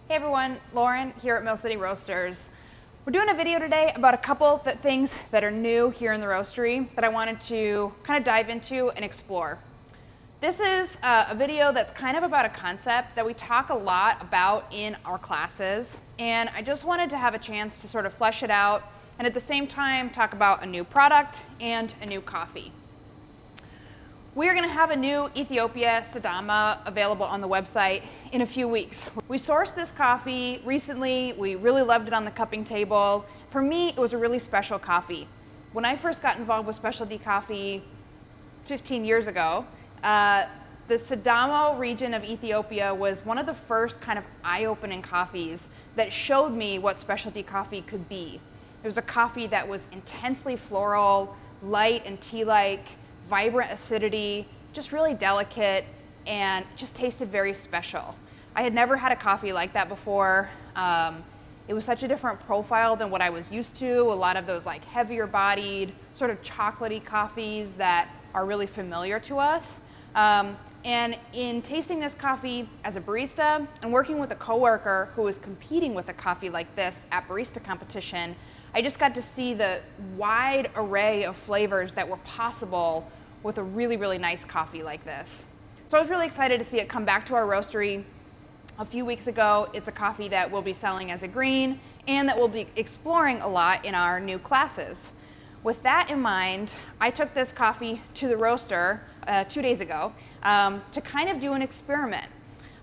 Hey everyone, Lauren here at Mill City Roasters. We're doing a video today about a couple things that are new here in the roastery that I wanted to kind of dive into and explore. This is a video that's kind of about a concept that we talk a lot about in our classes, and I just wanted to have a chance to sort of flesh it out and at the same time talk about a new product and a new coffee. We are going to have a new Ethiopia Sidama available on the website in a few weeks. We sourced this coffee recently. We really loved it on the cupping table. For me, it was a really special coffee. When I first got involved with specialty coffee 15 years ago, the Sidama region of Ethiopia was one of the first kind of eye-opening coffees that showed me what specialty coffee could be. It was a coffee that was intensely floral, light and tea-like, vibrant acidity, just really delicate, and just tasted very special. I had never had a coffee like that before. It was such a different profile than what I was used to. A lot of those like heavier bodied, sort of chocolatey coffees that are really familiar to us. And in tasting this coffee as a barista and working with a coworker who was competing with a coffee like this at barista competition, I just got to see the wide array of flavors that were possible with a really, really nice coffee like this. So I was really excited to see it come back to our roastery a few weeks ago. It's a coffee that we'll be selling as a green and that we'll be exploring a lot in our new classes. With that in mind, I took this coffee to the roaster 2 days ago to kind of do an experiment.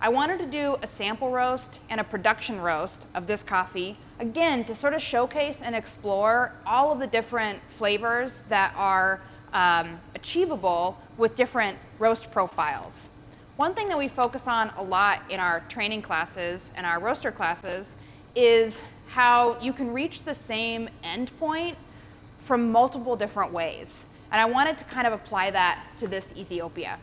I wanted to do a sample roast and a production roast of this coffee, again, to sort of showcase and explore all of the different flavors that are achievable with different roast profiles. One thing that we focus on a lot in our training classes and our roaster classes is how you can reach the same end point from multiple different ways. And I wanted to kind of apply that to this Ethiopia.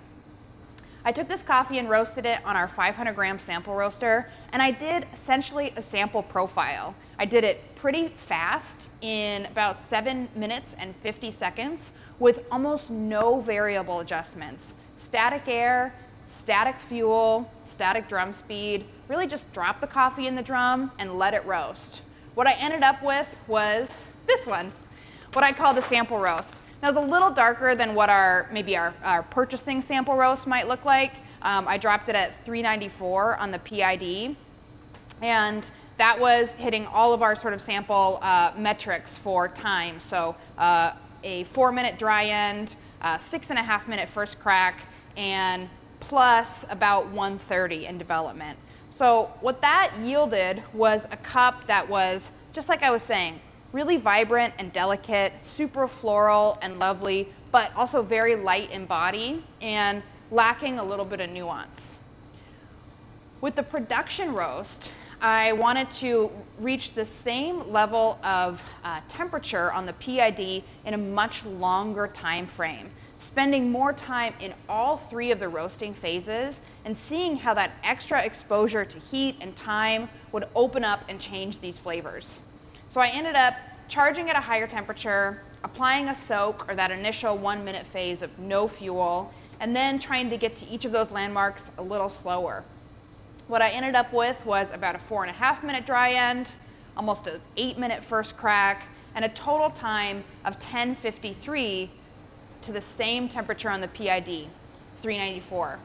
I took this coffee and roasted it on our 500 gram sample roaster, and I did essentially a sample profile. I did it pretty fast in about 7 minutes and 50 seconds with almost no variable adjustments. Static air, static fuel, static drum speed, really just drop the coffee in the drum and let it roast. What I ended up with was this one, what I call the sample roast. Now, it's a little darker than what our purchasing sample roast might look like. I dropped it at 394 on the PID, and that was hitting all of our sort of sample metrics for time. So a 4-minute dry end, 6.5 minute first crack, and plus about 130 in development. So what that yielded was a cup that was, just like I was saying, really vibrant and delicate, super floral and lovely, but also very light in body and lacking a little bit of nuance. With the production roast, I wanted to reach the same level of temperature on the PID in a much longer time frame, spending more time in all 3 of the roasting phases and seeing how that extra exposure to heat and time would open up and change these flavors. So I ended up charging at a higher temperature, applying a soak or that initial 1-minute phase of no fuel, and then trying to get to each of those landmarks a little slower. What I ended up with was about a 4.5 minute dry end, almost an 8-minute first crack, and a total time of 10:53 to the same temperature on the PID, 394.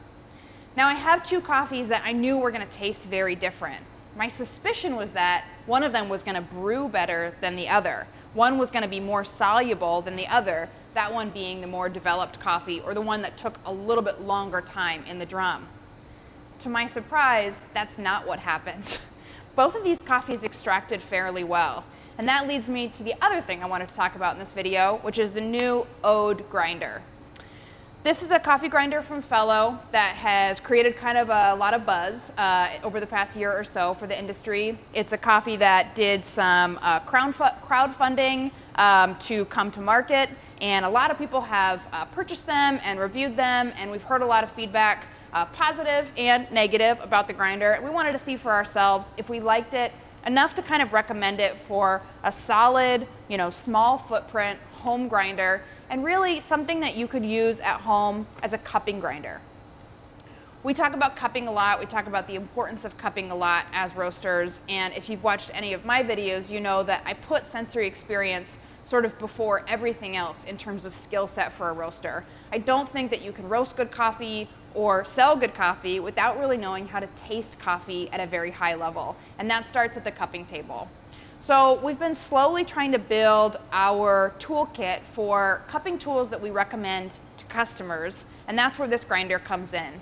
Now I have 2 coffees that I knew were going to taste very different. My suspicion was that one of them was going to brew better than the other. One was going to be more soluble than the other, that one being the more developed coffee or the one that took a little bit longer time in the drum. To my surprise, that's not what happened. Both of these coffees extracted fairly well. And that leads me to the other thing I wanted to talk about in this video, which is the new Ode Grinder. This is a coffee grinder from Fellow that has created kind of a lot of buzz over the past year or so for the industry. It's a coffee that did some crowdfunding to come to market, and a lot of people have purchased them and reviewed them, and we've heard a lot of feedback, positive and negative, about the grinder. We wanted to see for ourselves if we liked it enough to kind of recommend it for a solid, small footprint home grinder, and really something that you could use at home as a cupping grinder. We talk about cupping a lot. We talk about the importance of cupping a lot as roasters. And if you've watched any of my videos, you know that I put sensory experience sort of before everything else in terms of skill set for a roaster. I don't think that you can roast good coffee or sell good coffee without really knowing how to taste coffee at a very high level. And that starts at the cupping table. So we've been slowly trying to build our toolkit for cupping tools that we recommend to customers. And that's where this grinder comes in.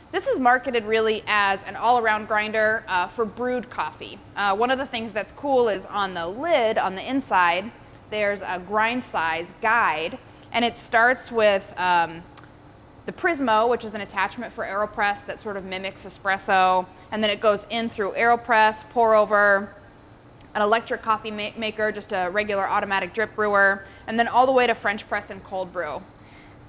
This is marketed really as an all-around grinder for brewed coffee. One of the things that's cool is on the lid, on the inside, there's a grind size guide, and it starts with the Prismo, which is an attachment for AeroPress that sort of mimics espresso, and then it goes in through AeroPress, pour over, an electric coffee maker, just a regular automatic drip brewer, and then all the way to French press and cold brew.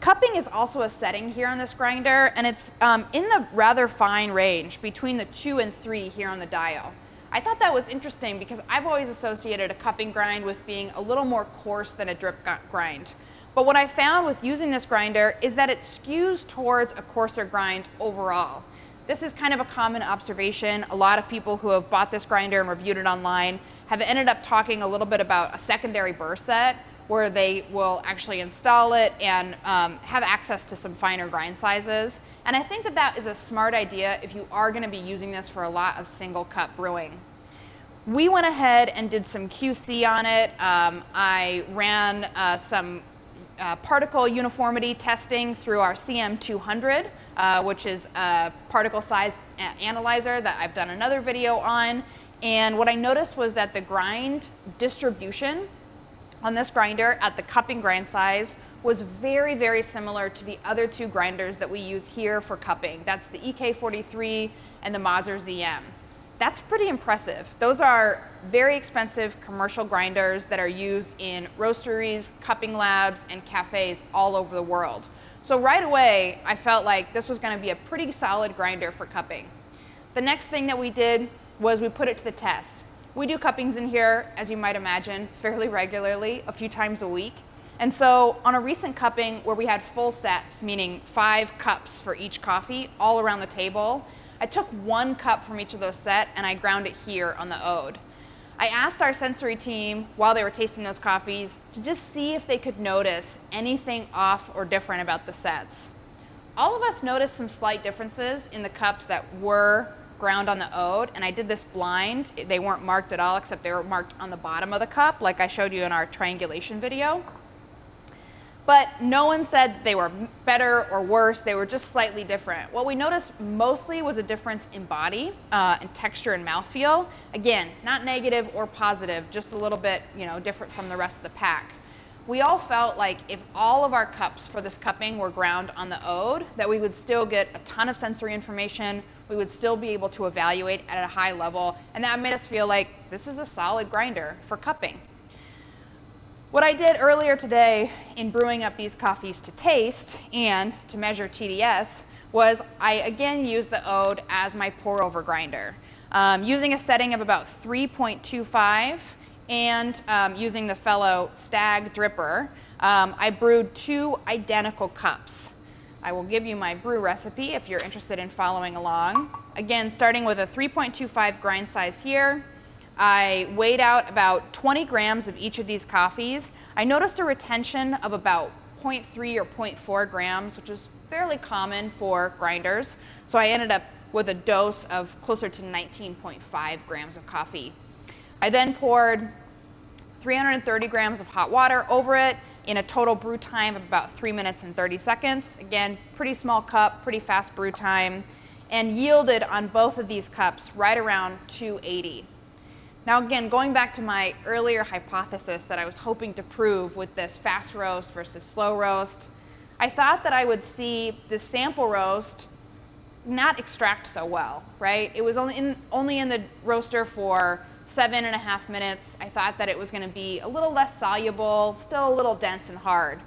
Cupping is also a setting here on this grinder, and it's in the rather fine range between the 2 and 3 here on the dial. I thought that was interesting because I've always associated a cupping grind with being a little more coarse than a drip grind. But what I found with using this grinder is that it skews towards a coarser grind overall. This is kind of a common observation. A lot of people who have bought this grinder and reviewed it online have ended up talking a little bit about a secondary burr set, where they will actually install it and have access to some finer grind sizes. And I think that that is a smart idea if you are going to be using this for a lot of single cup brewing. We went ahead and did some QC on it. I ran some particle uniformity testing through our CM200, which is a particle size analyzer that I've done another video on. And what I noticed was that the grind distribution on this grinder at the cupping grind size was very, very similar to the other 2 grinders that we use here for cupping. That's the EK43 and the Mazzer ZM. That's pretty impressive. Those are very expensive commercial grinders that are used in roasteries, cupping labs, and cafes all over the world. So right away, I felt like this was going to be a pretty solid grinder for cupping. The next thing that we did was we put it to the test. We do cuppings in here, as you might imagine, fairly regularly, a few times a week. And so on a recent cupping where we had full sets, meaning 5 cups for each coffee all around the table, I took 1 cup from each of those sets and I ground it here on the Ode. I asked our sensory team while they were tasting those coffees to just see if they could notice anything off or different about the sets. All of us noticed some slight differences in the cups that were ground on the Ode, and I did this blind. They weren't marked at all, except they were marked on the bottom of the cup, like I showed you in our triangulation video. But no one said they were better or worse. They were just slightly different. What we noticed mostly was a difference in body, and texture and mouthfeel. Again, not negative or positive, just a little bit, different from the rest of the pack. We all felt like if all of our cups for this cupping were ground on the Ode, that we would still get a ton of sensory information. We would still be able to evaluate at a high level, and that made us feel like this is a solid grinder for cupping. What I did earlier today in brewing up these coffees to taste and to measure TDS was I again used the Ode as my pour over grinder. Using a setting of about 3.25 and using the Fellow Stag dripper, I brewed 2 identical cups. I will give you my brew recipe if you're interested in following along. Again, starting with a 3.25 grind size here. I weighed out about 20 grams of each of these coffees. I noticed a retention of about 0.3 or 0.4 grams, which is fairly common for grinders. So I ended up with a dose of closer to 19.5 grams of coffee. I then poured 330 grams of hot water over it in a total brew time of about 3 minutes and 30 seconds. Again, pretty small cup, pretty fast brew time, and yielded on both of these cups right around 280. Now again, going back to my earlier hypothesis that I was hoping to prove with this fast roast versus slow roast, I thought that I would see this sample roast not extract so well, right? It was only in the roaster for 7.5 minutes. I thought that it was going to be a little less soluble, still a little dense and hard.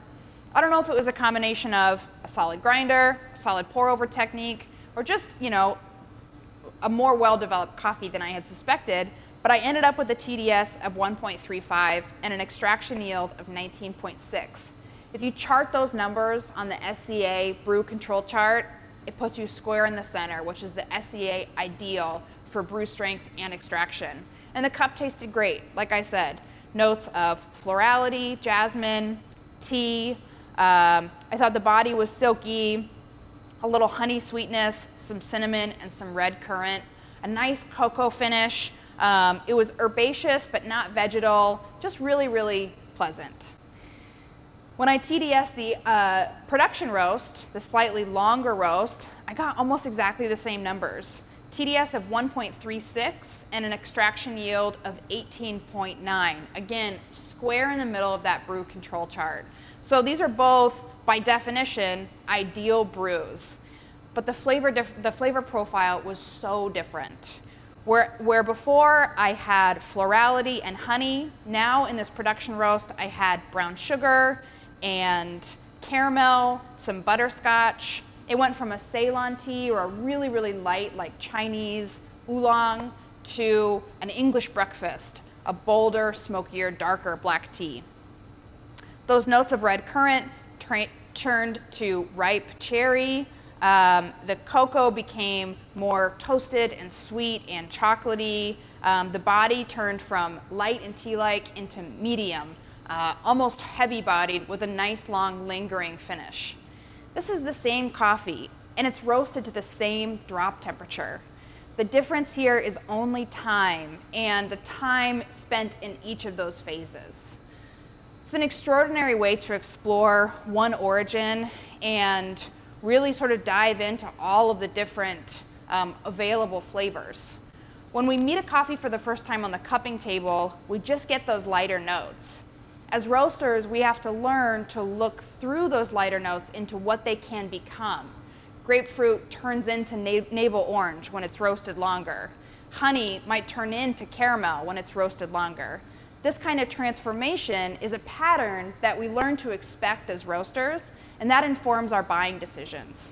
I don't know if it was a combination of a solid grinder, solid pour over technique, or just, a more well-developed coffee than I had suspected, but I ended up with a TDS of 1.35 and an extraction yield of 19.6. If you chart those numbers on the SCA brew control chart, it puts you square in the center, which is the SEA ideal for brew strength and extraction. And the cup tasted great, like I said. Notes of florality, jasmine, tea. I thought the body was silky, a little honey sweetness, some cinnamon, and some red currant. A nice cocoa finish. It was herbaceous but not vegetal, just really, really pleasant. When I TDS the production roast, the slightly longer roast, I got almost exactly the same numbers. TDS of 1.36 and an extraction yield of 18.9. Again, square in the middle of that brew control chart. So these are both, by definition, ideal brews. But the flavor profile was so different. Where before I had florality and honey, now in this production roast I had brown sugar and caramel, some butterscotch. It went from a Ceylon tea or a really, really light, like Chinese oolong, to an English breakfast, a bolder, smokier, darker black tea. Those notes of red currant turned to ripe cherry. The cocoa became more toasted and sweet and chocolatey. The body turned from light and tea-like into medium, almost heavy-bodied with a nice, long, lingering finish. This is the same coffee, and it's roasted to the same drop temperature. The difference here is only time, and the time spent in each of those phases. It's an extraordinary way to explore one origin and really sort of dive into all of the different available flavors. When we meet a coffee for the first time on the cupping table, we just get those lighter notes. As roasters, we have to learn to look through those lighter notes into what they can become. Grapefruit turns into navel orange when it's roasted longer. Honey might turn into caramel when it's roasted longer. This kind of transformation is a pattern that we learn to expect as roasters, and that informs our buying decisions.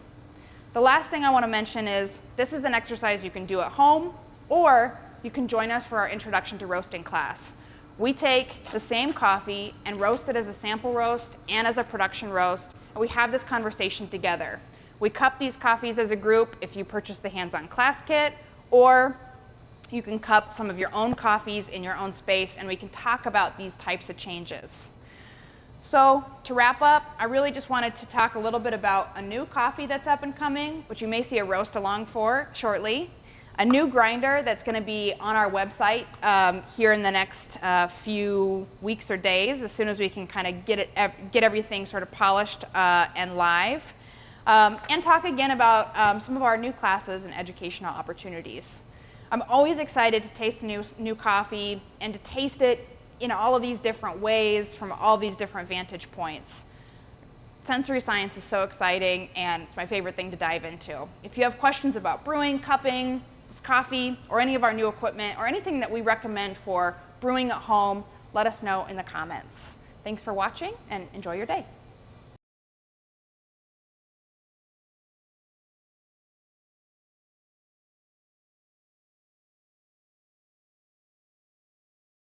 The last thing I want to mention is this is an exercise you can do at home, or you can join us for our Introduction to Roasting class. We take the same coffee and roast it as a sample roast and as a production roast, and we have this conversation together. We cup these coffees as a group if you purchase the hands-on class kit, or you can cup some of your own coffees in your own space, and we can talk about these types of changes. So to wrap up, I really just wanted to talk a little bit about a new coffee that's up and coming, which you may see a roast along for shortly. A new grinder that's going to be on our website here in the next few weeks or days, as soon as we can kind of get everything sort of polished and live. And talk again about some of our new classes and educational opportunities. I'm always excited to taste a new coffee and to taste it in all of these different ways from all these different vantage points. Sensory science is so exciting, and it's my favorite thing to dive into. If you have questions about brewing, cupping, this coffee, or any of our new equipment, or anything that we recommend for brewing at home, let us know in the comments. Thanks for watching, and enjoy your day.